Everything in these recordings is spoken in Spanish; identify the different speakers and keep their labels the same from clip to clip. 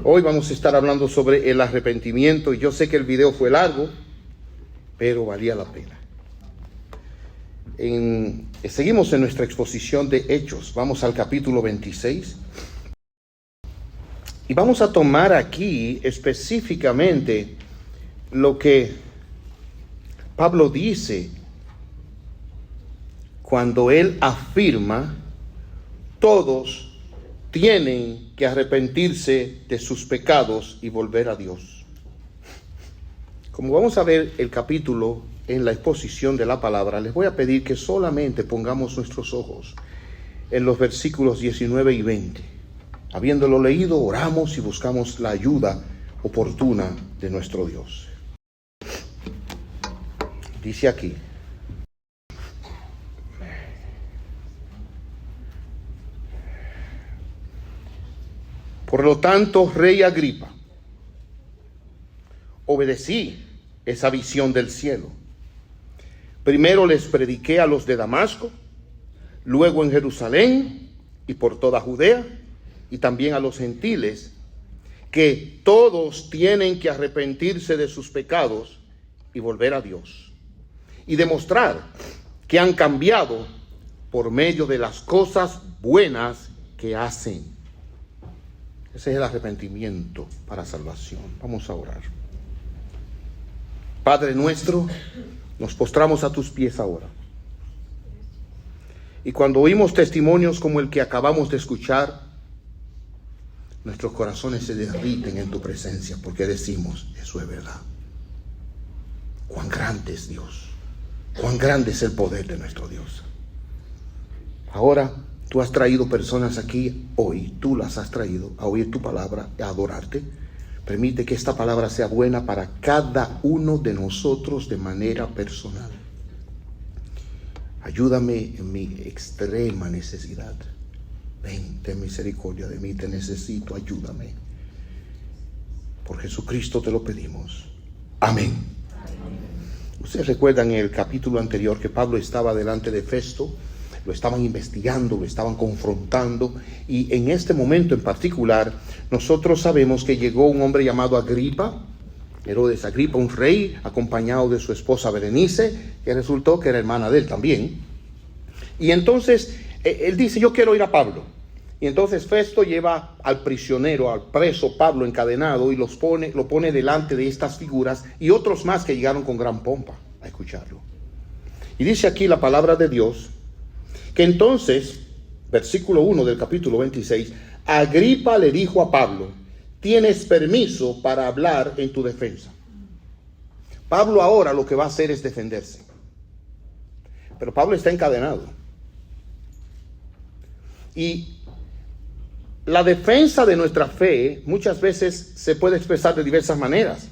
Speaker 1: Hoy vamos a estar hablando sobre el arrepentimiento, y yo sé que el video fue largo, pero valía la pena. Seguimos en nuestra exposición de Hechos. Vamos al capítulo 26. Y vamos a tomar aquí específicamente lo que Pablo dice cuando él afirma: todos tienen que arrepentirse de sus pecados y volver a Dios. Como vamos a ver el capítulo en la exposición de la palabra, les voy a pedir que solamente pongamos nuestros ojos en los versículos 19 y 20. Habiéndolo leído, oramos y buscamos la ayuda oportuna de nuestro Dios. Dice aquí: por lo tanto, Rey Agripa, obedecí esa visión del cielo. Primero les prediqué a los de Damasco, luego en Jerusalén y por toda Judea, y también a los gentiles, que todos tienen que arrepentirse de sus pecados y volver a Dios, y demostrar que han cambiado por medio de las cosas buenas que hacen. Ese es el arrepentimiento para salvación. Vamos a orar. Padre nuestro, nos postramos a tus pies ahora. Y cuando oímos testimonios como el que acabamos de escuchar, nuestros corazones se derriten en tu presencia, porque decimos: eso es verdad. Cuán grande es Dios, cuán grande es el poder de nuestro Dios. Ahora tú has traído personas aquí hoy, tú las has traído a oír tu palabra, a adorarte. Permite que esta palabra sea buena para cada uno de nosotros de manera personal. Ayúdame en mi extrema necesidad. Ven, ten misericordia de mí, te necesito, ayúdame. Por Jesucristo te lo pedimos. Amén. Ustedes recuerdan en el capítulo anterior que Pablo estaba delante de Festo. Lo estaban investigando, lo estaban confrontando, y en este momento en particular nosotros sabemos que llegó un hombre llamado Agripa, Herodes Agripa, un rey, acompañado de su esposa Berenice, que resultó que era hermana de él también. Y entonces él dice: yo quiero ir a Pablo. Y entonces Festo lleva al prisionero, al preso Pablo encadenado, y lo pone delante de estas figuras y otros más que llegaron con gran pompa a escucharlo. Y dice aquí la palabra de Dios que entonces, versículo 1 del capítulo 26, Agripa le dijo a Pablo: tienes permiso para hablar en tu defensa. Pablo ahora lo que va a hacer es defenderse. Pero Pablo está encadenado. Y la defensa de nuestra fe muchas veces se puede expresar de diversas maneras.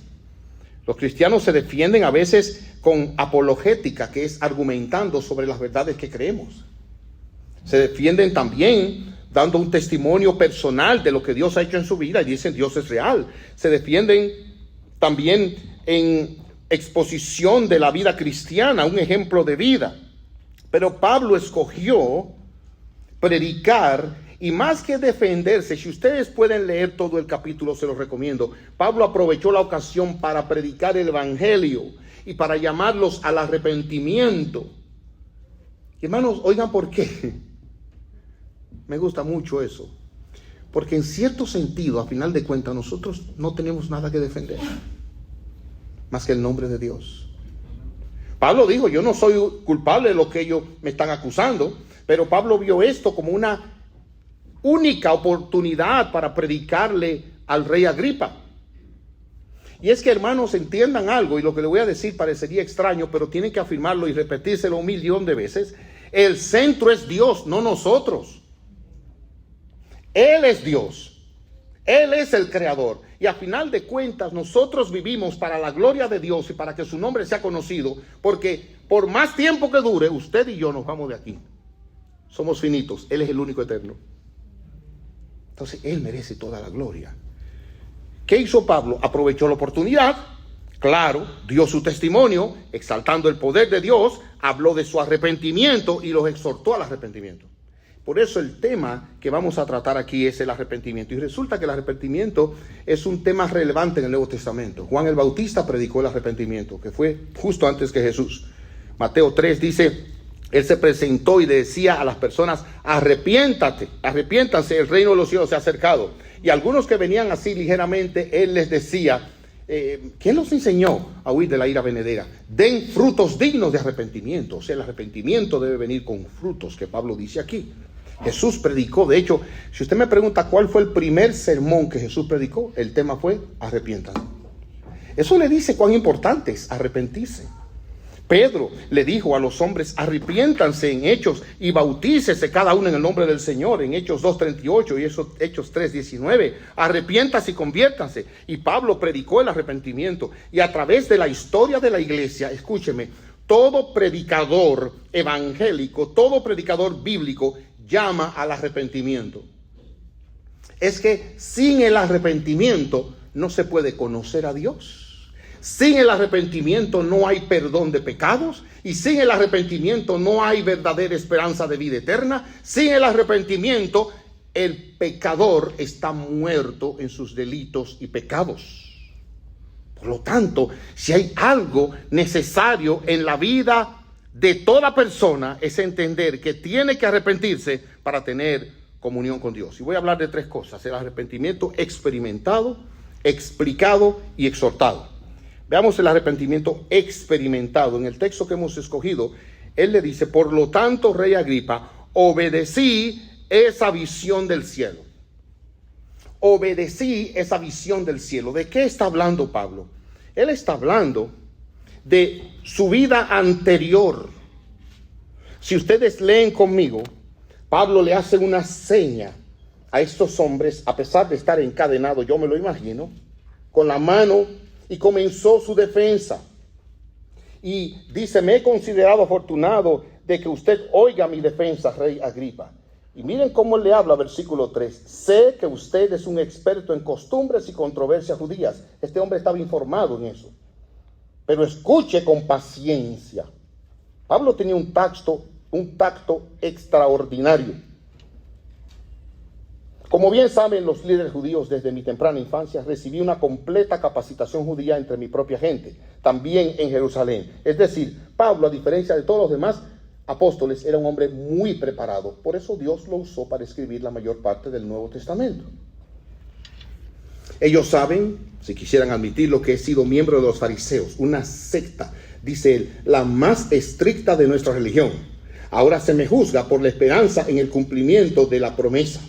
Speaker 1: Los cristianos se defienden a veces con apologética, que es argumentando sobre las verdades que creemos. Se defienden también dando un testimonio personal de lo que Dios ha hecho en su vida y dicen: Dios es real. Se defienden también en exposición de la vida cristiana, un ejemplo de vida. Pero Pablo escogió predicar, y más que defenderse, si ustedes pueden leer todo el capítulo, se los recomiendo. Pablo aprovechó la ocasión para predicar el evangelio y para llamarlos al arrepentimiento. Hermanos, oigan por qué. Me gusta mucho eso, porque en cierto sentido, a final de cuentas, nosotros no tenemos nada que defender más que el nombre de Dios. Pablo dijo: yo no soy culpable de lo que ellos me están acusando, pero Pablo vio esto como una única oportunidad para predicarle al rey Agripa. Y es que, hermanos, entiendan algo, y lo que le voy a decir parecería extraño, pero tienen que afirmarlo y repetírselo 1,000,000 de veces. El centro es Dios, no nosotros. Él es Dios, Él es el creador, y a final de cuentas nosotros vivimos para la gloria de Dios y para que su nombre sea conocido, porque por más tiempo que dure, usted y yo nos vamos de aquí. Somos finitos, Él es el único eterno. Entonces Él merece toda la gloria. ¿Qué hizo Pablo? Aprovechó la oportunidad, claro, dio su testimonio, exaltando el poder de Dios, habló de su arrepentimiento y los exhortó al arrepentimiento. Por eso el tema que vamos a tratar aquí es el arrepentimiento. Y resulta que el arrepentimiento es un tema relevante en el Nuevo Testamento. Juan el Bautista predicó el arrepentimiento, que fue justo antes que Jesús. Mateo 3 dice, él se presentó y decía a las personas, arrepiéntanse, el reino de los cielos se ha acercado. Y algunos que venían así ligeramente, él les decía, ¿quién los enseñó a huir de la ira venidera? Den frutos dignos de arrepentimiento. O sea, el arrepentimiento debe venir con frutos, que Pablo dice aquí. Jesús predicó, de hecho, si usted me pregunta cuál fue el primer sermón que Jesús predicó, el tema fue arrepiéntanse. Eso le dice cuán importante es arrepentirse. Pedro le dijo a los hombres, arrepiéntanse en Hechos y bautícese cada uno en el nombre del Señor, en Hechos 2:38 y Hechos 3:19, arrepiéntanse y conviértanse. Y Pablo predicó el arrepentimiento, y a través de la historia de la iglesia, escúcheme, todo predicador evangélico, todo predicador bíblico llama al arrepentimiento. Es que sin el arrepentimiento no se puede conocer a Dios. Sin el arrepentimiento no hay perdón de pecados, y sin el arrepentimiento no hay verdadera esperanza de vida eterna. Sin el arrepentimiento el pecador está muerto en sus delitos y pecados. Por lo tanto, si hay algo necesario en la vida de toda persona, es entender que tiene que arrepentirse para tener comunión con Dios. Y voy a hablar de tres cosas: el arrepentimiento experimentado, explicado y exhortado. Veamos el arrepentimiento experimentado. En el texto que hemos escogido, él le dice, por lo tanto, Rey Agripa, obedecí esa visión del cielo. Obedecí esa visión del cielo. ¿De qué está hablando Pablo? Él está hablando de su vida anterior. Si ustedes leen conmigo, Pablo le hace una seña a estos hombres, a pesar de estar encadenado, yo me lo imagino, con la mano, y comenzó su defensa. Y dice, me he considerado afortunado de que usted oiga mi defensa, Rey Agripa. Y miren cómo él le habla, versículo 3. Sé que usted es un experto en costumbres y controversias judías. Este hombre estaba informado en eso. Pero escuche con paciencia. Pablo tenía un tacto extraordinario. Como bien saben los líderes judíos, desde mi temprana infancia recibí una completa capacitación judía entre mi propia gente, también en Jerusalén. Es decir, Pablo, a diferencia de todos los demás apóstoles, era un hombre muy preparado. Por eso Dios lo usó para escribir la mayor parte del Nuevo Testamento. Ellos saben, si quisieran admitirlo, que he sido miembro de los fariseos, una secta, dice él, la más estricta de nuestra religión. Ahora se me juzga por la esperanza en el cumplimiento de la promesa.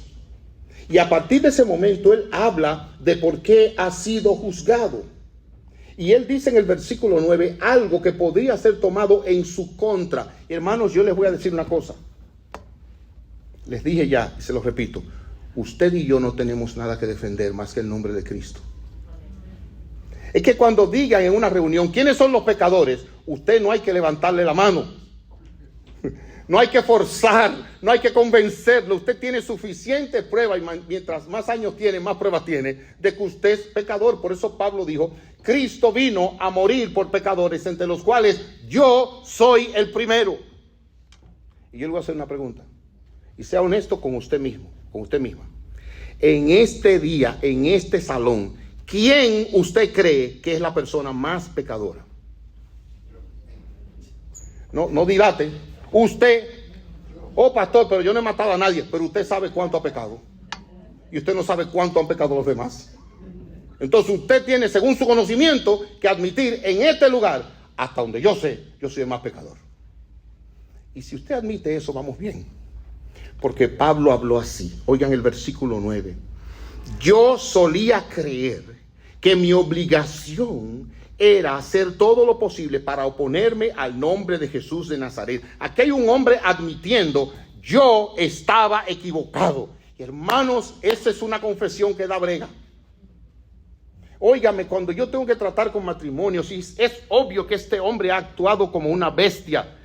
Speaker 1: Y a partir de ese momento él habla de por qué ha sido juzgado. Y él dice en el versículo 9 algo que podría ser tomado en su contra. Hermanos, yo les voy a decir una cosa. Les dije ya, y se lo repito. Usted y yo no tenemos nada que defender más que el nombre de Cristo. Es que cuando digan en una reunión, ¿quiénes son los pecadores? Usted no hay que levantarle la mano. No hay que forzar, no hay que convencerlo. Usted tiene suficiente prueba, y mientras más años tiene, más pruebas tiene, de que usted es pecador. Por eso Pablo dijo, Cristo vino a morir por pecadores, entre los cuales yo soy el primero. Y yo le voy a hacer una pregunta, y sea honesto con usted mismo, con usted misma. En este día, en este salón, ¿quién usted cree que es la persona más pecadora? No dilate. Usted, oh pastor, pero yo no he matado a nadie, pero usted sabe cuánto ha pecado. Y usted no sabe cuánto han pecado los demás. Entonces usted tiene, según su conocimiento, que admitir en este lugar, hasta donde yo sé, yo soy el más pecador. Y si usted admite eso, vamos bien. Porque Pablo habló así. Oigan el versículo 9. Yo solía creer que mi obligación era hacer todo lo posible para oponerme al nombre de Jesús de Nazaret. Aquí hay un hombre admitiendo, yo estaba equivocado. Hermanos, esa es una confesión que da brega. Óigame, cuando yo tengo que tratar con matrimonios, es obvio que este hombre ha actuado como una bestia.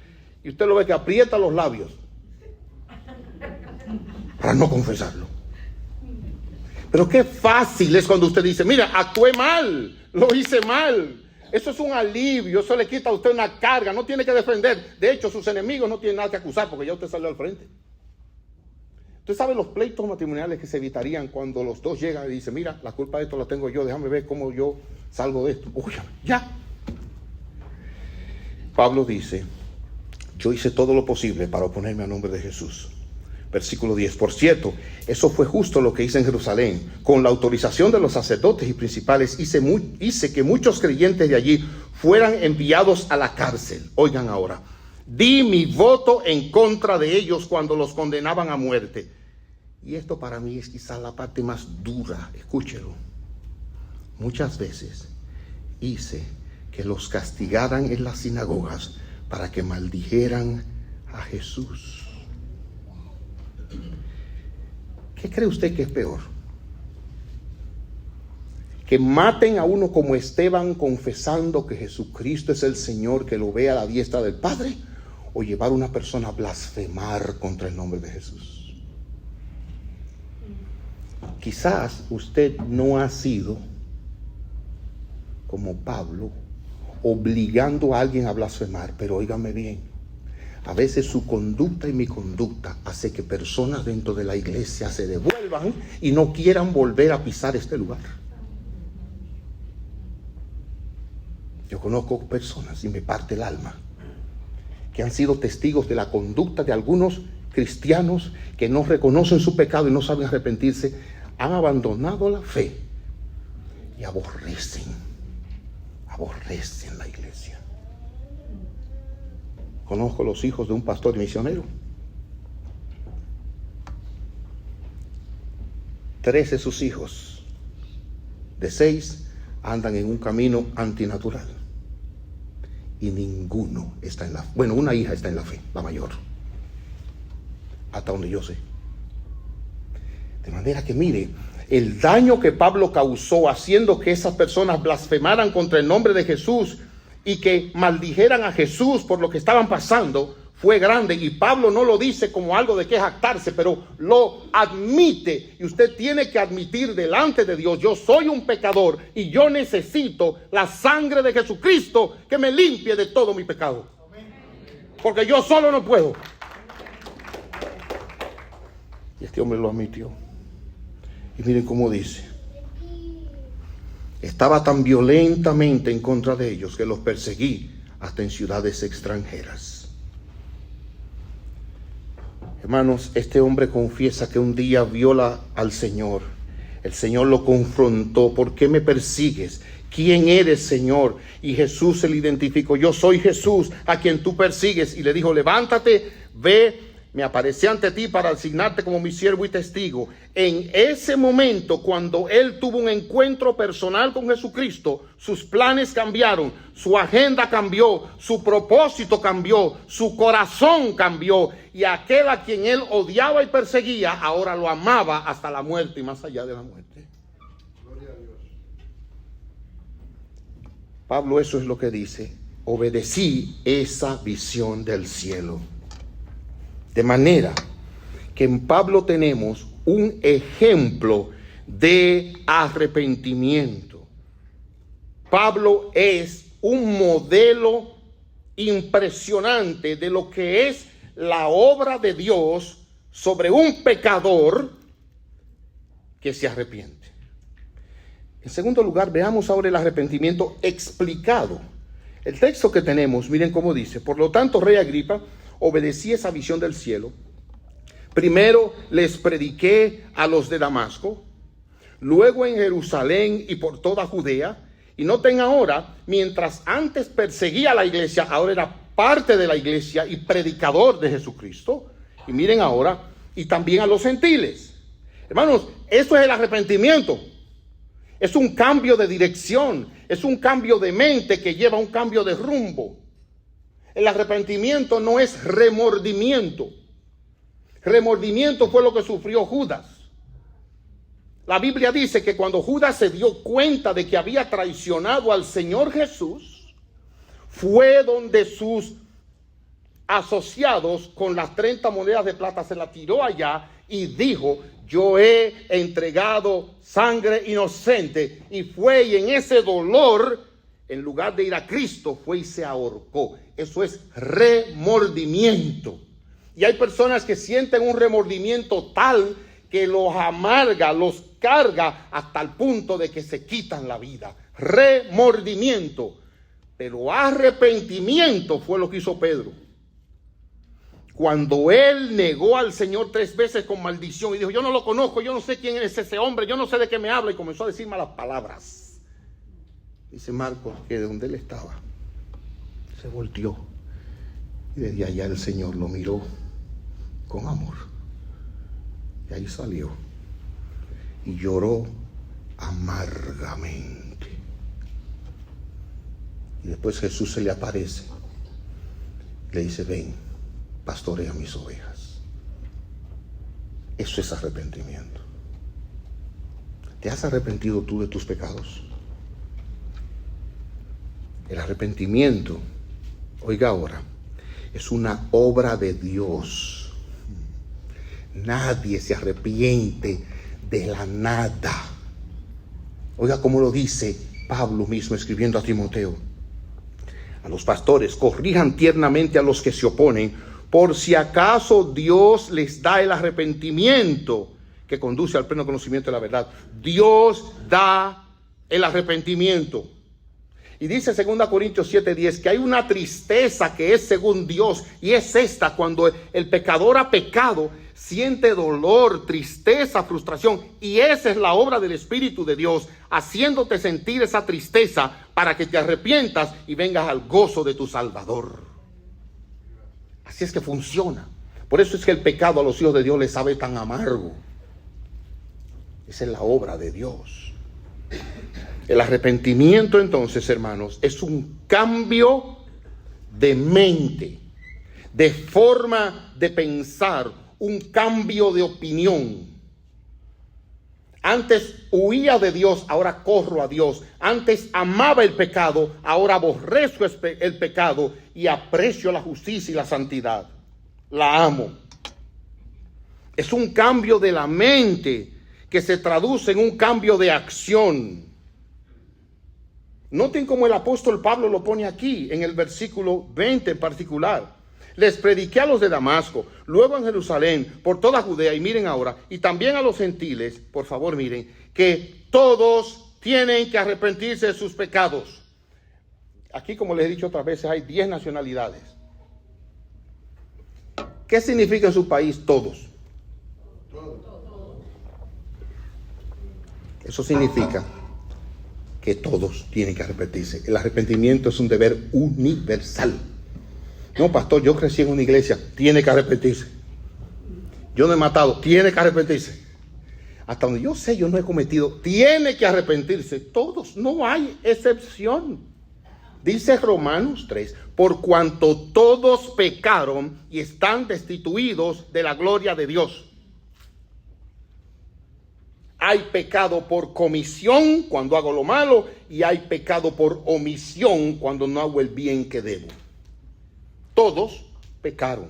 Speaker 1: Y usted lo ve que aprieta los labios para no confesarlo. Pero qué fácil es cuando usted dice, mira, actué mal, lo hice mal. Eso es un alivio, eso le quita a usted una carga, no tiene que defender. De hecho, sus enemigos no tienen nada que acusar porque ya usted salió al frente. Usted sabe los pleitos matrimoniales que se evitarían cuando los dos llegan y dicen, mira, la culpa de esto la tengo yo, déjame ver cómo yo salgo de esto. Uy, ya. Pablo dice, yo hice todo lo posible para oponerme al nombre de Jesús. Versículo 10. Por cierto, eso fue justo lo que hice en Jerusalén. Con la autorización de los sacerdotes y principales hice que muchos creyentes de allí fueran enviados a la cárcel. Oigan ahora. Di mi voto en contra de ellos cuando los condenaban a muerte. Y esto para mí es quizás la parte más dura. Escúchelo. Muchas veces hice que los castigaran en las sinagogas para que maldijeran a Jesús. ¿Qué cree usted que es peor? ¿Que maten a uno como Esteban confesando que Jesucristo es el Señor, que lo ve a la diestra del Padre? ¿O llevar a una persona a blasfemar contra el nombre de Jesús? Quizás usted no ha sido como Pablo, obligando a alguien a blasfemar, pero óigame bien, a veces su conducta y mi conducta hace que personas dentro de la iglesia se devuelvan y no quieran volver a pisar este lugar. Yo conozco personas y me parte el alma que han sido testigos de la conducta de algunos cristianos que no reconocen su pecado y no saben arrepentirse, han abandonado la fe y aborrecen la iglesia. Conozco los hijos de un pastor misionero. 3 de sus hijos, de 6, andan en un camino antinatural. Y ninguno está en la fe. Bueno, una hija está en la fe, la mayor. Hasta donde yo sé. De manera que mire, el daño que Pablo causó haciendo que esas personas blasfemaran contra el nombre de Jesús y que maldijeran a Jesús por lo que estaban pasando fue grande. Y Pablo no lo dice como algo de que jactarse, pero lo admite. Y usted tiene que admitir delante de Dios, yo soy un pecador y yo necesito la sangre de Jesucristo que me limpie de todo mi pecado. Porque yo solo no puedo. Y este hombre lo admitió. Y miren cómo dice. Estaba tan violentamente en contra de ellos que los perseguí hasta en ciudades extranjeras. Hermanos, este hombre confiesa que un día vio al Señor. El Señor lo confrontó. ¿Por qué me persigues? ¿Quién eres, Señor? Y Jesús se le identificó. Yo soy Jesús a quien tú persigues. Y le dijo, levántate, ve. Me aparecí ante ti para asignarte como mi siervo y testigo. En ese momento, cuando él tuvo un encuentro personal con Jesucristo, sus planes cambiaron, su agenda cambió, su propósito cambió, su corazón cambió. Y aquel a quien él odiaba y perseguía, ahora lo amaba hasta la muerte y más allá de la muerte. Gloria a Dios. Pablo eso es lo que dice. Obedecí esa visión del cielo. De manera que en Pablo tenemos un ejemplo de arrepentimiento. Pablo es un modelo impresionante de lo que es la obra de Dios sobre un pecador que se arrepiente. En segundo lugar, veamos ahora el arrepentimiento explicado. El texto que tenemos, miren cómo dice. Por lo tanto, Rey Agripa, obedecí esa visión del cielo. Primero les prediqué a los de Damasco, luego en Jerusalén y por toda Judea. Y noten ahora, mientras antes perseguía a la iglesia, ahora era parte de la iglesia y predicador de Jesucristo. Y miren ahora, y también a los gentiles. Hermanos, eso es el arrepentimiento. Es un cambio de dirección, es un cambio de mente que lleva a un cambio de rumbo. El arrepentimiento no es remordimiento. Remordimiento fue lo que sufrió Judas. La Biblia dice que cuando Judas se dio cuenta de que había traicionado al Señor Jesús, fue donde sus asociados con las 30 monedas de plata se la tiró allá y dijo, yo he entregado sangre inocente. Y fue y en ese dolor, en lugar de ir a Cristo, fue y se ahorcó. Eso es remordimiento. Y hay personas que sienten un remordimiento tal que los amarga, los carga hasta el punto de que se quitan la vida. Remordimiento. Pero arrepentimiento fue lo que hizo Pedro. Cuando él negó al Señor 3 veces con maldición y dijo: yo no lo conozco, yo no sé quién es ese hombre, yo no sé de qué me habla, y comenzó a decir malas palabras. Dice Marcos que de donde él estaba se volteó y desde allá el Señor lo miró con amor, y ahí salió y lloró amargamente. Y después Jesús se le aparece, le dice: ven, pastorea mis ovejas. Eso es arrepentimiento. ¿Te has arrepentido tú de tus pecados? El arrepentimiento, oiga ahora, es una obra de Dios. Nadie se arrepiente de la nada. Oiga cómo lo dice Pablo mismo escribiendo a Timoteo: a los pastores, corrijan tiernamente a los que se oponen, por si acaso Dios les da el arrepentimiento que conduce al pleno conocimiento de la verdad. Dios da el arrepentimiento. Y dice 2 Corintios 7:10 que hay una tristeza que es según Dios, y es esta: cuando el pecador ha pecado, siente dolor, tristeza, frustración, y esa es la obra del Espíritu de Dios, haciéndote sentir esa tristeza para que te arrepientas y vengas al gozo de tu Salvador. Así es que funciona. Por eso es que el pecado a los hijos de Dios les sabe tan amargo. Esa es la obra de Dios. El arrepentimiento, entonces, hermanos, es un cambio de mente, de forma de pensar, un cambio de opinión. Antes huía de Dios, ahora corro a Dios. Antes amaba el pecado, ahora aborrezco el pecado y aprecio la justicia y la santidad. La amo. Es un cambio de la mente que se traduce en un cambio de acción. Noten cómo el apóstol Pablo lo pone aquí, en el versículo 20 en particular. Les prediqué a los de Damasco, luego en Jerusalén, por toda Judea, y miren ahora, y también a los gentiles, por favor miren, que todos tienen que arrepentirse de sus pecados. Aquí, como les he dicho otras veces, hay 10 nacionalidades. ¿Qué significa en su país todos? Eso significa que todos tienen que arrepentirse. El arrepentimiento es un deber universal. No, pastor, yo crecí en una iglesia, tiene que arrepentirse. Yo no he matado, tiene que arrepentirse. Hasta donde yo sé, yo no he cometido, tiene que arrepentirse. Todos, no hay excepción. Dice Romanos 3, por cuanto todos pecaron y están destituidos de la gloria de Dios. Hay pecado por comisión cuando hago lo malo, y hay pecado por omisión cuando no hago el bien que debo. Todos pecaron.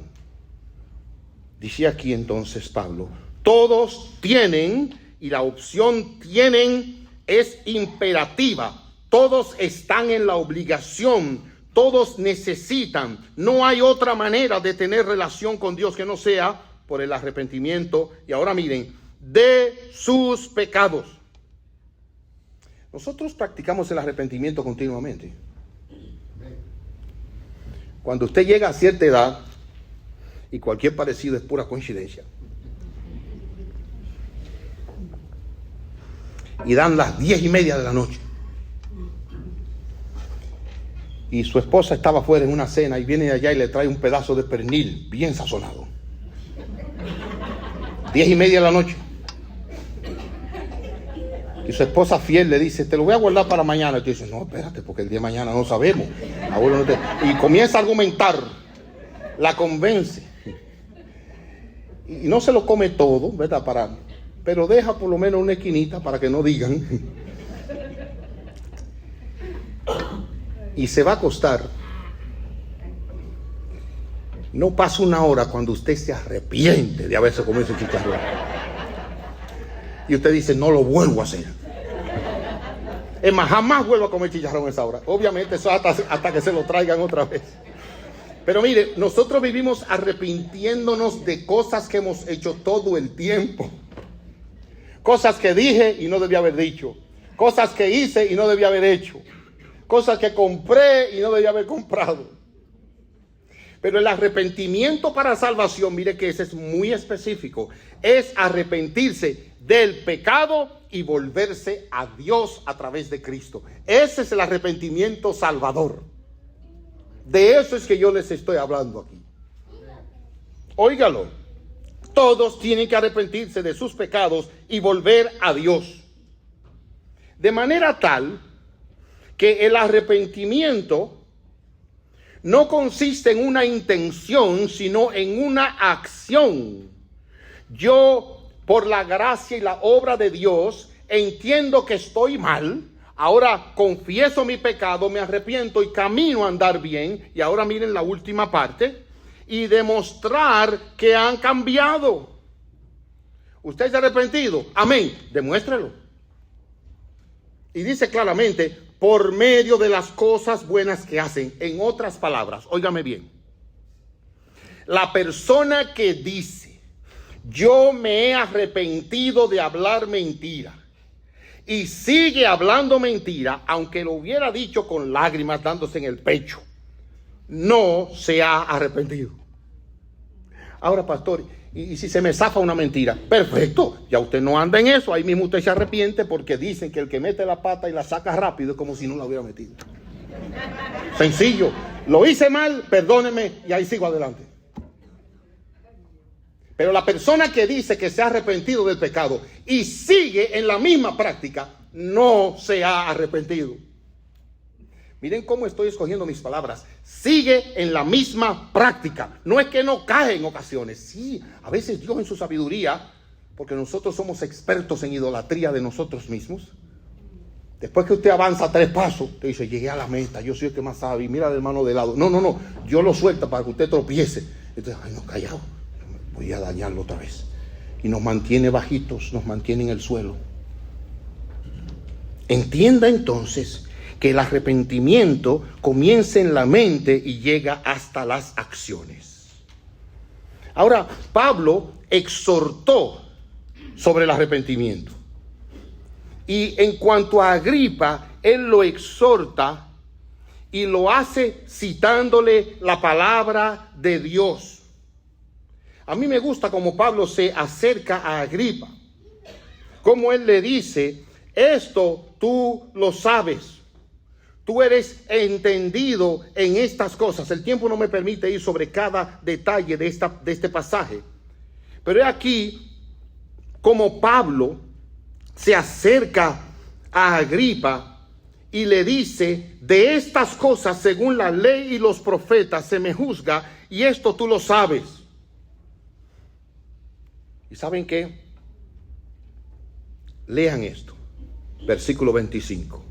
Speaker 1: Dice aquí entonces Pablo, todos tienen, y la opción tienen es imperativa. Todos están en la obligación, todos necesitan. No hay otra manera de tener relación con Dios que no sea por el arrepentimiento. Y ahora miren, de sus pecados. Nosotros practicamos el arrepentimiento continuamente. Cuando usted llega a cierta edad, y cualquier parecido es pura coincidencia, y dan las 10:30 de la noche, y su esposa estaba afuera en una cena, y viene de allá y le trae un pedazo de pernil bien sazonado. 10:30 de la noche. Y su esposa fiel le dice, te lo voy a guardar para mañana. Y tú dices, no, espérate, porque el día de mañana no sabemos. Y comienza a argumentar, la convence. Y no se lo come todo, ¿verdad? Pero deja por lo menos una esquinita para que no digan. Y se va a acostar. No pasa una hora cuando usted se arrepiente de haberse comido ese chicharrón. Y usted dice, no lo vuelvo a hacer. Es más, jamás vuelvo a comer chicharrón a esa hora. Obviamente eso hasta que se lo traigan otra vez. Pero mire, nosotros vivimos arrepintiéndonos de cosas que hemos hecho todo el tiempo. Cosas que dije y no debía haber dicho. Cosas que hice y no debía haber hecho. Cosas que compré y no debía haber comprado. Pero el arrepentimiento para salvación, mire que ese es muy específico. Es arrepentirse del pecado y volverse a Dios a través de Cristo. Ese es el arrepentimiento salvador. De eso es que yo les estoy hablando aquí. Óigalo. Todos tienen que arrepentirse de sus pecados y volver a Dios. De manera tal que el arrepentimiento no consiste en una intención, sino en una acción. Yo, por la gracia y la obra de Dios, entiendo que estoy mal. Ahora confieso mi pecado, me arrepiento y camino a andar bien. Y ahora miren la última parte. Y demostrar que han cambiado. ¿Usted se ha arrepentido? Amén. Demuéstrelo. Y dice claramente, por medio de las cosas buenas que hacen. En otras palabras, óigame bien. La persona que dice, yo me he arrepentido de hablar mentira, y sigue hablando mentira, aunque lo hubiera dicho con lágrimas dándose en el pecho, no se ha arrepentido. Ahora, pastor, y si se me zafa una mentira, perfecto, ya usted no anda en eso, ahí mismo usted se arrepiente, porque dicen que el que mete la pata y la saca rápido es como si no la hubiera metido. Sencillo, lo hice mal, perdóneme y ahí sigo adelante. Pero la persona que dice que se ha arrepentido del pecado y sigue en la misma práctica, no se ha arrepentido. Miren cómo estoy escogiendo mis palabras. Sigue en la misma práctica. No es que no cae en ocasiones. Sí, a veces Dios en su sabiduría, porque nosotros somos expertos en idolatría de nosotros mismos. Después que usted avanza 3 pasos, usted dice, llegué a la meta, yo soy el que más sabe, y mira al hermano de lado. No, yo lo suelto para que usted tropiece. Entonces, ay, no, callado. Voy a dañarlo otra vez. Y nos mantiene bajitos, nos mantiene en el suelo. Entienda entonces que el arrepentimiento comienza en la mente y llega hasta las acciones. Ahora, Pablo exhortó sobre el arrepentimiento. Y en cuanto a Agripa, él lo exhorta y lo hace citándole la palabra de Dios. A mí me gusta cómo Pablo se acerca a Agripa. Como él le dice, esto tú lo sabes. Tú eres entendido en estas cosas. El tiempo no me permite ir sobre cada detalle de este pasaje. Pero es aquí como Pablo se acerca a Agripa y le dice, de estas cosas según la ley y los profetas se me juzga, y esto tú lo sabes. ¿Y saben qué? Lean esto. Versículo 25.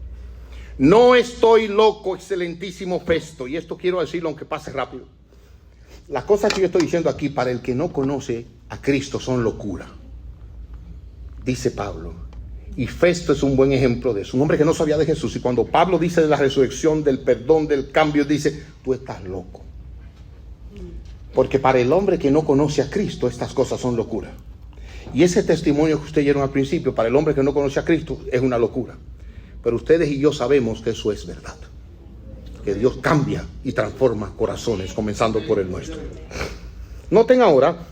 Speaker 1: No estoy loco, excelentísimo Festo. Y esto quiero decirlo aunque pase rápido. Las cosas que yo estoy diciendo aquí para el que no conoce a Cristo son locura. Dice Pablo. Y Festo es un buen ejemplo de eso. Un hombre que no sabía de Jesús. Y cuando Pablo dice de la resurrección, del perdón, del cambio, dice, tú estás loco. Porque para el hombre que no conoce a Cristo, estas cosas son locura. Y ese testimonio que ustedes dieron al principio, para el hombre que no conoce a Cristo, es una locura. Pero ustedes y yo sabemos que eso es verdad. Que Dios cambia y transforma corazones, comenzando por el nuestro. Noten ahora,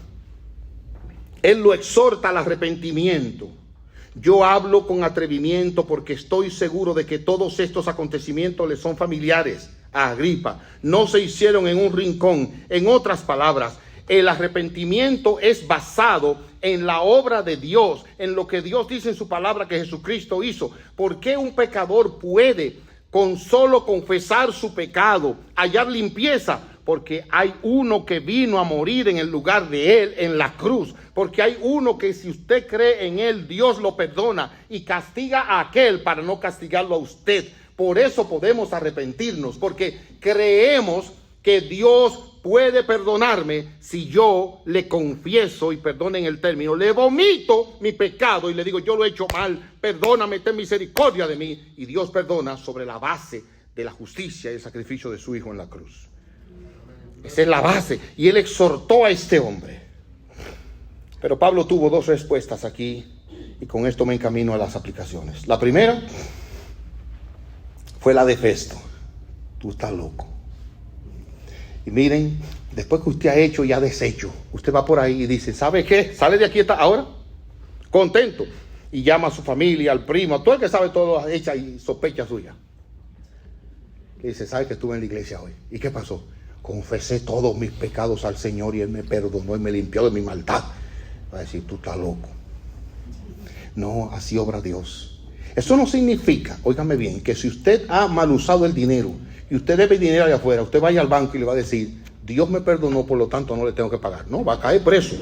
Speaker 1: él lo exhorta al arrepentimiento. Yo hablo con atrevimiento porque estoy seguro de que todos estos acontecimientos le son familiares a Agripa. No se hicieron en un rincón. En otras palabras, el arrepentimiento es basado en la obra de Dios, en lo que Dios dice en su palabra que Jesucristo hizo. ¿Por qué un pecador puede con solo confesar su pecado hallar limpieza? Porque hay uno que vino a morir en el lugar de él en la cruz. Porque hay uno que si usted cree en él, Dios lo perdona y castiga a aquel para no castigarlo a usted. Por eso podemos arrepentirnos, porque creemos que Dios puede perdonarme si yo le confieso, y perdonen el término, le vomito mi pecado y le digo, yo lo he hecho mal, perdóname, ten misericordia de mí. Y Dios perdona sobre la base de la justicia y el sacrificio de su Hijo en la cruz. Esa es la base. Y él exhortó a este hombre. Pero Pablo tuvo dos respuestas aquí, y con esto me encamino a las aplicaciones. La primera fue la de Festo. Tú estás loco. Y miren, después que usted ha hecho y ha deshecho, usted va por ahí y dice, ¿sabe qué? Sale de aquí ahora contento. Y llama a su familia, al primo, a todo el que sabe todo, hecha y sospecha suya. Y dice, ¿sabe que estuve en la iglesia hoy? ¿Y qué pasó? Confesé todos mis pecados al Señor y Él me perdonó y me limpió de mi maldad. Va a decir, tú estás loco. No, así obra Dios. Eso no significa, óigame bien, que si usted ha mal usado el dinero y usted debe dinero allá afuera, usted vaya al banco y le va a decir, Dios me perdonó, por lo tanto no le tengo que pagar. No, va a caer preso.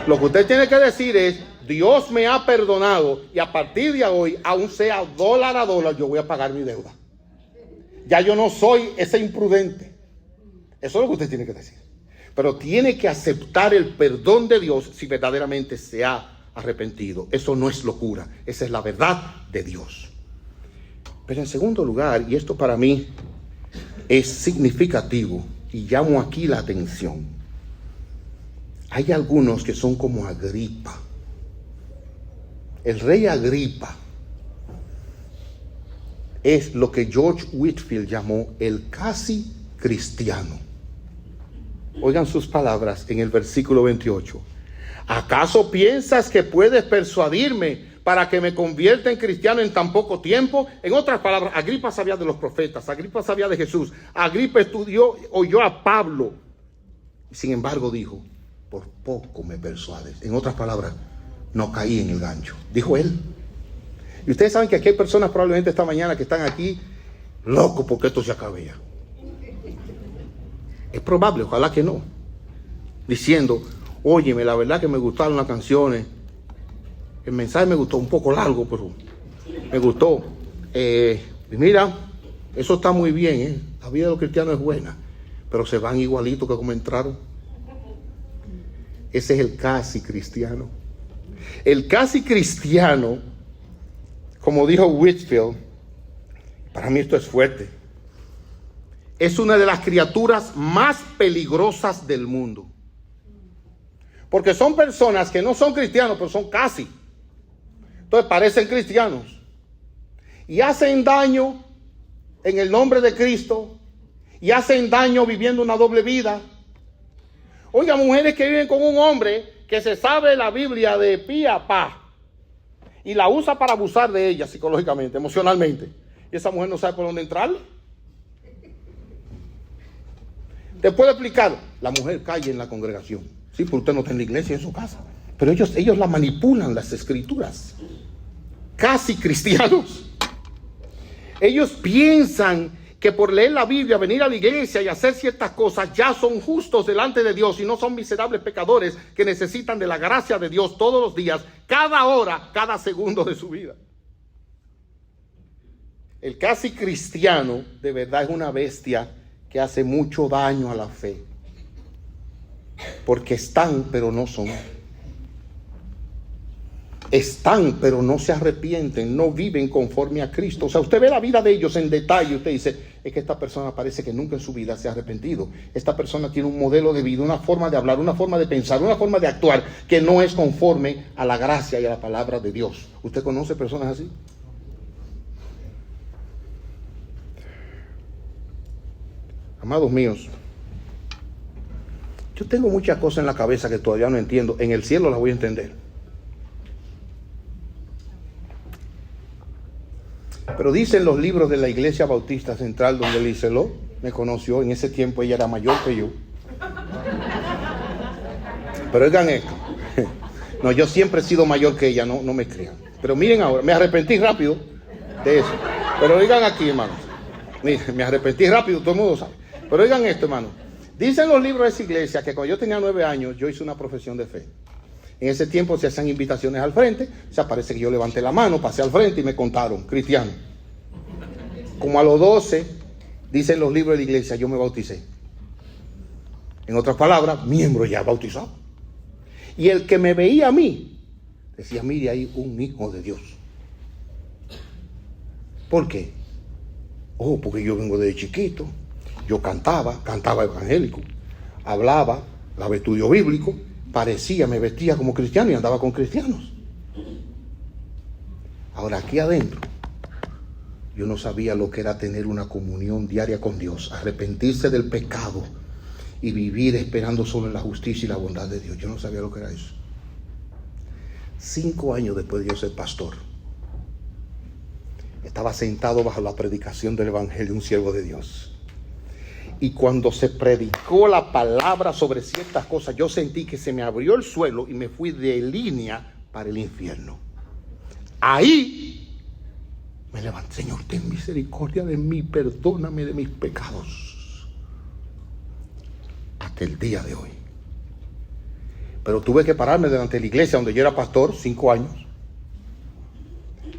Speaker 1: Lo que usted tiene que decir es, Dios me ha perdonado y a partir de hoy, aun sea dólar a dólar, yo voy a pagar mi deuda. Ya yo no soy ese imprudente. Eso es lo que usted tiene que decir. Pero tiene que aceptar el perdón de Dios si verdaderamente se ha arrepentido. Eso no es locura, esa es la verdad de Dios. Pero en segundo lugar, y esto para mí es significativo y llamo aquí la atención, hay algunos que son como Agripa. El rey Agripa es lo que George Whitefield llamó el casi cristiano. Oigan sus palabras en el versículo 28. ¿Acaso piensas que puedes persuadirme para que me convierta en cristiano en tan poco tiempo? En otras palabras, Agripa sabía de los profetas, Agripa sabía de Jesús, Agripa oyó a Pablo. Sin embargo dijo, por poco me persuades. En otras palabras, no caí en el gancho, dijo él. Y ustedes saben que aquí hay personas probablemente esta mañana que están aquí locos porque esto se acabe ya. Es probable, ojalá que no. Diciendo, óyeme, la verdad que me gustaron las canciones. El mensaje me gustó, un poco largo, pero me gustó. Mira, eso está muy bien, ¿eh? La vida de los cristianos es buena, pero se van igualitos que como entraron. Ese es el casi cristiano. El casi cristiano, como dijo Whitefield, para mí esto es fuerte, es una de las criaturas más peligrosas del mundo. Porque son personas que no son cristianos, pero son casi. Entonces parecen cristianos. Y hacen daño en el nombre de Cristo. Y hacen daño viviendo una doble vida. Oiga, mujeres que viven con un hombre que se sabe la Biblia de pi a pa. Y la usa para abusar de ella psicológicamente, emocionalmente. Y esa mujer no sabe por dónde entrarle. Te puedo explicar, la mujer cae en la congregación. Sí, porque usted no está en la iglesia, en su casa. Pero ellos la manipulan, las escrituras. Casi cristianos. Ellos piensan que por leer la Biblia, venir a la iglesia y hacer ciertas cosas, ya son justos delante de Dios y no son miserables pecadores que necesitan de la gracia de Dios todos los días, cada hora, cada segundo de su vida. El casi cristiano de verdad es una bestia que hace mucho daño a la fe. Porque están, pero no son. Están, pero no se arrepienten, no viven conforme a Cristo. O sea, usted ve la vida de ellos en detalle y usted dice, es que esta persona parece que nunca en su vida se ha arrepentido. Esta persona tiene un modelo de vida, una forma de hablar, una forma de pensar, una forma de actuar que no es conforme a la gracia y a la palabra de Dios. ¿Usted conoce personas así? Amados míos, yo tengo muchas cosas en la cabeza que todavía no entiendo. En el cielo las voy a entender. Pero dicen los libros de la Iglesia Bautista Central, donde Lizeló me conoció. En ese tiempo ella era mayor que yo. Pero oigan esto. No, yo siempre he sido mayor que ella, no me crean. Pero miren ahora, me arrepentí rápido de eso. Pero oigan aquí, hermanos. Miren, me arrepentí rápido, todo el mundo sabe. Pero oigan esto, hermano. Dicen los libros de esa iglesia que cuando yo tenía 9 años, yo hice una profesión de fe. En ese tiempo se hacían invitaciones al frente. O sea, parece que yo levanté la mano, pasé al frente y me contaron, cristiano. Como a los 12, dicen los libros de la iglesia, yo me bauticé. En otras palabras, miembro ya bautizado. Y el que me veía a mí, decía, mire ahí un hijo de Dios. ¿Por qué? Oh, porque yo vengo desde chiquito. Yo cantaba evangélico. hablaba, daba estudio bíblico, me vestía como cristiano y andaba con cristianos. Ahora aquí adentro, yo no sabía lo que era tener una comunión diaria con Dios, arrepentirse del pecado y vivir esperando solo en la justicia y la bondad de Dios. Yo no sabía lo que era eso. 5 años después de yo ser pastor, estaba sentado bajo la predicación del evangelio, un siervo de Dios. Y cuando se predicó la palabra sobre ciertas cosas, yo sentí que se me abrió el suelo y me fui de línea para el infierno. Ahí me levanté. Señor, ten misericordia de mí, perdóname de mis pecados. Hasta el día de hoy. Pero tuve que pararme delante de la iglesia donde yo era pastor, 5 años,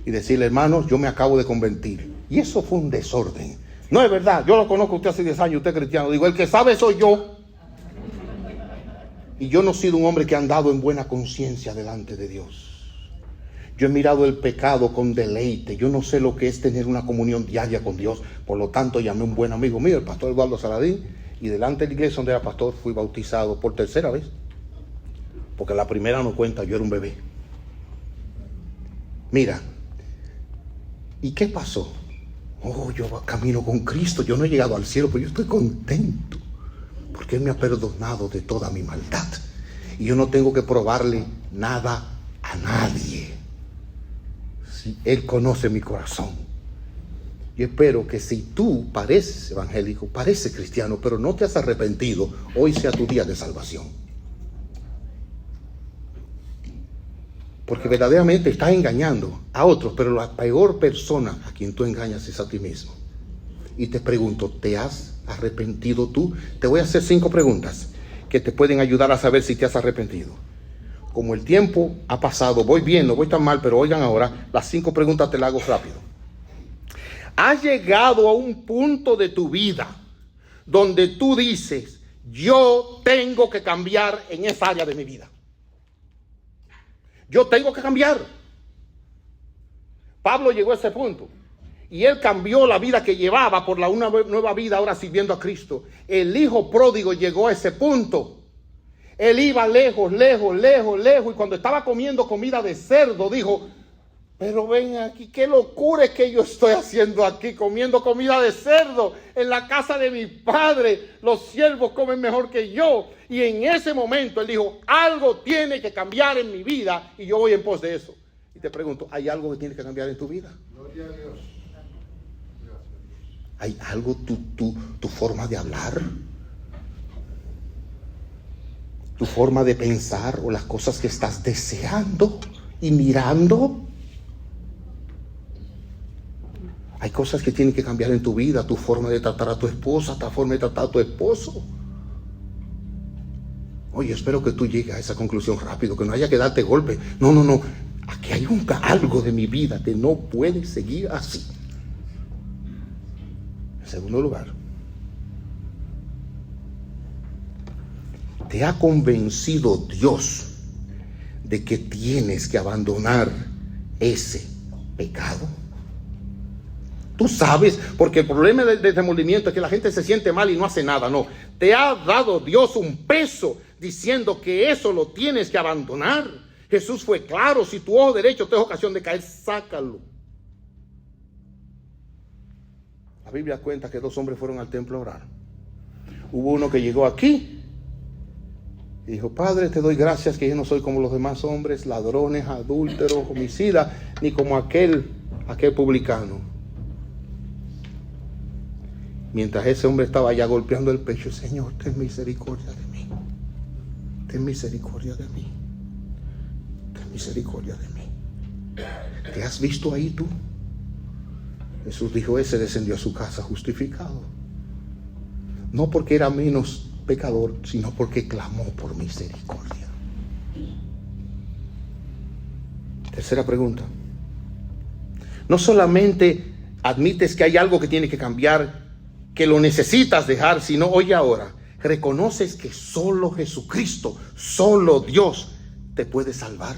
Speaker 1: y decirle: hermanos, yo me acabo de convertir. Y eso fue un desorden. No es verdad, yo lo conozco a usted hace 10 años, usted es cristiano. Digo, el que sabe soy yo. Y yo no he sido un hombre que ha andado en buena conciencia delante de Dios. Yo he mirado el pecado con deleite. Yo no sé lo que es tener una comunión diaria con Dios. Por lo tanto, llamé a un buen amigo mío, el pastor Eduardo Saladín, y delante de la iglesia donde era pastor fui bautizado por 3ª vez. Porque la primera no cuenta, yo era un bebé. Mira, ¿y qué pasó? Oh, yo camino con Cristo, yo no he llegado al cielo, pero yo estoy contento, porque Él me ha perdonado de toda mi maldad. Y yo no tengo que probarle nada a nadie. Sí, Él conoce mi corazón. Yo espero que si tú pareces evangélico, pareces cristiano, pero no te has arrepentido, hoy sea tu día de salvación. Porque verdaderamente estás engañando a otros, pero la peor persona a quien tú engañas es a ti mismo. Y te pregunto, ¿te has arrepentido tú? Te voy a hacer 5 preguntas que te pueden ayudar a saber si te has arrepentido. Como el tiempo ha pasado, voy bien, no voy tan mal, pero oigan ahora, las 5 preguntas te las hago rápido. ¿Has llegado a un punto de tu vida donde tú dices: yo tengo que cambiar en esa área de mi vida? Yo tengo que cambiar. Pablo llegó a ese punto. Y él cambió la vida que llevaba por una nueva vida ahora sirviendo a Cristo. El hijo pródigo llegó a ese punto. Él iba lejos. Y cuando estaba comiendo comida de cerdo, dijo: pero ven aquí, qué locura es que yo estoy haciendo aquí, comiendo comida de cerdo en la casa de mi padre. Los siervos comen mejor que yo. Y en ese momento él dijo: algo tiene que cambiar en mi vida y yo voy en pos de eso. Y te pregunto, ¿hay algo que tiene que cambiar en tu vida? Gloria a Dios. ¿Hay algo, tu forma de hablar? ¿Tu forma de pensar o las cosas que estás deseando y mirando? Hay cosas que tienen que cambiar en tu vida, tu forma de tratar a tu esposa, tu forma de tratar a tu esposo. Oye, espero que tú llegues a esa conclusión rápido, que no haya que darte golpe. No. Aquí hay algo de mi vida que no puede seguir así. En segundo lugar, ¿te ha convencido Dios de que tienes que abandonar ese pecado? Tú sabes, porque el problema del remordimiento es que la gente se siente mal y no hace nada. No, te ha dado Dios un peso diciendo que eso lo tienes que abandonar. Jesús fue claro: si tu ojo derecho te es ocasión de caer, sácalo. La Biblia cuenta que 2 hombres fueron al templo a orar. Hubo uno que llegó aquí y dijo: Padre, te doy gracias que yo no soy como los demás hombres, ladrones, adúlteros, homicidas, ni como aquel publicano. Mientras ese hombre estaba allá golpeando el pecho: Señor, ten misericordia de mí. Ten misericordia de mí. Ten misericordia de mí. ¿Te has visto ahí tú? Jesús dijo: ese descendió a su casa justificado. No porque era menos pecador, sino porque clamó por misericordia. Tercera pregunta. No solamente admites que hay algo que tiene que cambiar, que lo necesitas dejar, sino, oye ahora, reconoces que solo Jesucristo, solo Dios te puede salvar.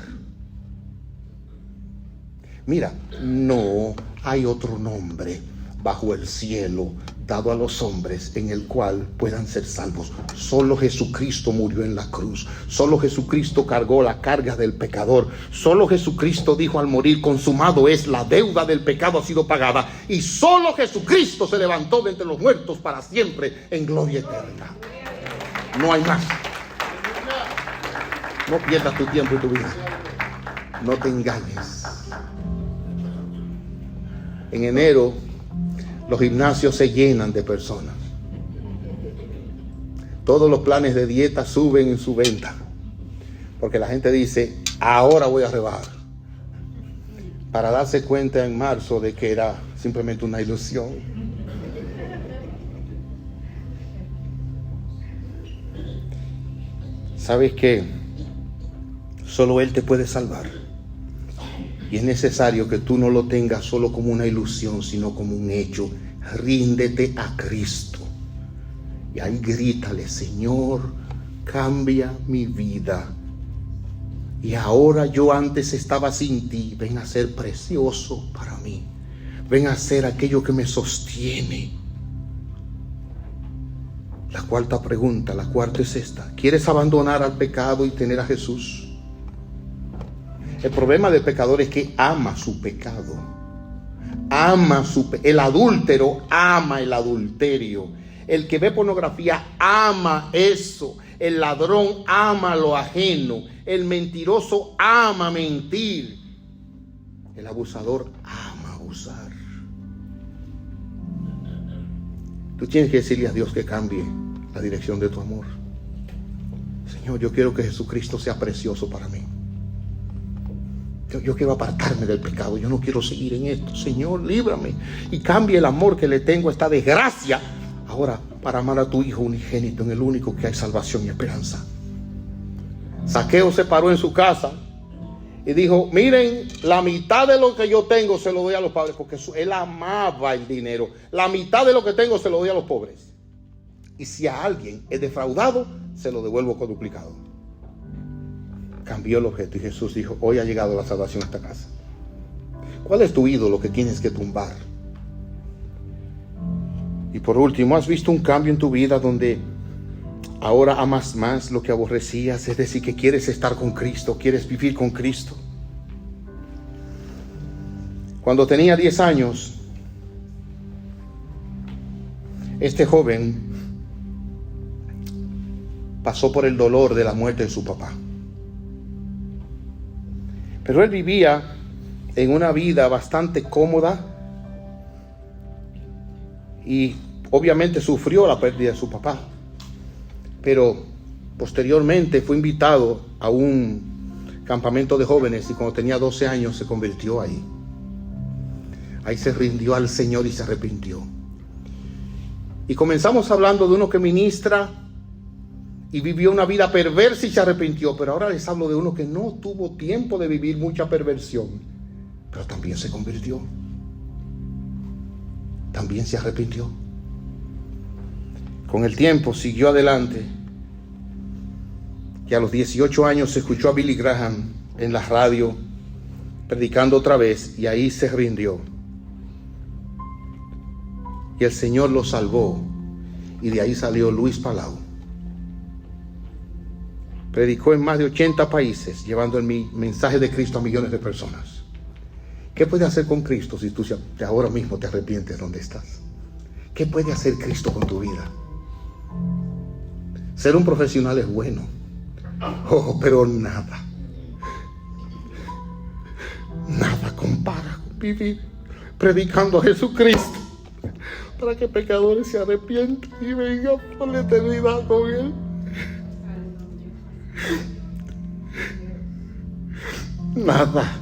Speaker 1: Mira, no hay otro nombre bajo el cielo dado a los hombres en el cual puedan ser salvos. Solo Jesucristo murió en la cruz. Solo Jesucristo cargó la carga del pecador. Solo Jesucristo dijo al morir: consumado es, la deuda del pecado ha sido pagada. Y solo Jesucristo se levantó de entre los muertos para siempre en gloria eterna. No hay más. No pierdas tu tiempo y tu vida. No te engañes. En enero los gimnasios se llenan de personas. Todos los planes de dieta suben en su venta, porque la gente dice: ahora voy a rebajar, para darse cuenta en marzo de que era simplemente una ilusión. ¿Sabes qué? Solo Él te puede salvar. Y es necesario que tú no lo tengas solo como una ilusión, sino como un hecho. Ríndete a Cristo. Y ahí grítale: Señor, cambia mi vida. Y ahora yo antes estaba sin ti. Ven a ser precioso para mí. Ven a ser aquello que me sostiene. La cuarta pregunta, la cuarta es esta: ¿quieres abandonar al pecado y tener a Jesús? El problema del pecador es que ama su pecado. El adúltero ama el adulterio. El que ve pornografía ama eso. El ladrón ama lo ajeno. El mentiroso ama mentir. El abusador ama abusar. Tú tienes que decirle a Dios que cambie la dirección de tu amor. Señor, yo quiero que Jesucristo sea precioso para mí. Yo quiero apartarme del pecado. Yo no quiero seguir en esto. Señor, líbrame y cambie el amor que le tengo a esta desgracia ahora para amar a tu Hijo unigénito, en el único que hay salvación y esperanza. Zaqueo se paró en su casa y dijo: miren, la mitad de lo que yo tengo se lo doy a los pobres, porque él amaba el dinero. La mitad de lo que tengo se lo doy a los pobres. Y si a alguien es defraudado, se lo devuelvo cuadruplicado. Cambió el objeto y Jesús dijo: hoy ha llegado la salvación a esta casa. ¿Cuál es tu ídolo que tienes que tumbar? Y por último, ¿has visto un cambio en tu vida donde ahora amas más lo que aborrecías? Es decir, que quieres estar con Cristo, quieres vivir con Cristo. Cuando tenía 10 años, este joven pasó por el dolor de la muerte de su papá. Pero él vivía en una vida bastante cómoda y obviamente sufrió la pérdida de su papá. Pero posteriormente fue invitado a un campamento de jóvenes y cuando tenía 12 años se convirtió ahí. Ahí se rindió al Señor y se arrepintió. Y comenzamos hablando de uno que ministra y vivió una vida perversa y se arrepintió. Pero ahora les hablo de uno que no tuvo tiempo de vivir mucha perversión, pero también se convirtió. También se arrepintió. Con el tiempo siguió adelante. Y a los 18 años se escuchó a Billy Graham en la radio predicando otra vez, y ahí se rindió. Y el Señor lo salvó. Y de ahí salió Luis Palau. Predicó en más de 80 países, llevando el mensaje de Cristo a millones de personas. ¿Qué puede hacer con Cristo si tú ahora mismo te arrepientes donde estás? ¿Qué puede hacer Cristo con tu vida? Ser un profesional es bueno, pero nada compara con vivir predicando a Jesucristo para que pecadores se arrepientan y vengan por la eternidad con Él. Nada,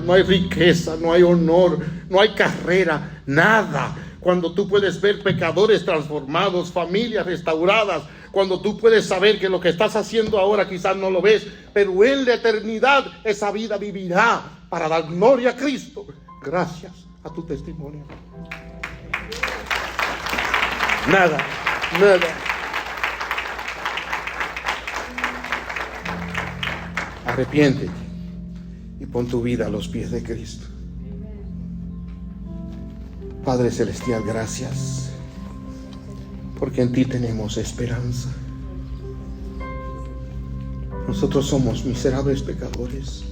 Speaker 1: no hay riqueza, no hay honor, no hay carrera, nada. Cuando tú puedes ver pecadores transformados, familias restauradas, cuando tú puedes saber que lo que estás haciendo ahora quizás no lo ves, pero en la eternidad esa vida vivirá para dar gloria a Cristo, gracias a tu testimonio. Nada. Arrepiéntete y pon tu vida a los pies de Cristo. Padre Celestial, gracias, porque en ti tenemos esperanza. Nosotros somos miserables pecadores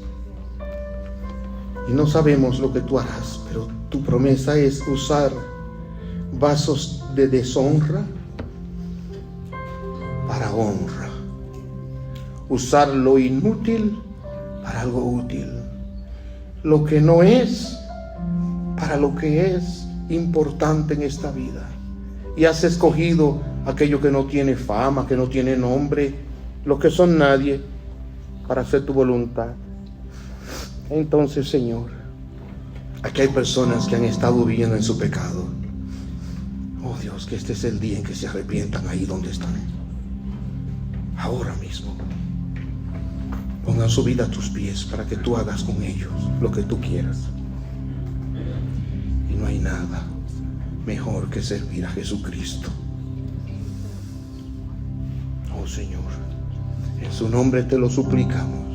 Speaker 1: y no sabemos lo que tú harás, pero tu promesa es usar vasos de deshonra para honra, usar lo inútil para algo útil, lo que no es para lo que es importante en esta vida. Y has escogido aquello que no tiene fama, que no tiene nombre, los que son nadie, para hacer tu voluntad. Entonces, Señor, aquí hay personas que han estado viviendo en su pecado. Oh Dios, que este es el día en que se arrepientan ahí donde están. Ahora mismo. Pongan su vida a tus pies para que tú hagas con ellos lo que tú quieras. Y no hay nada mejor que servir a Jesucristo. Oh Señor, en su nombre te lo suplicamos.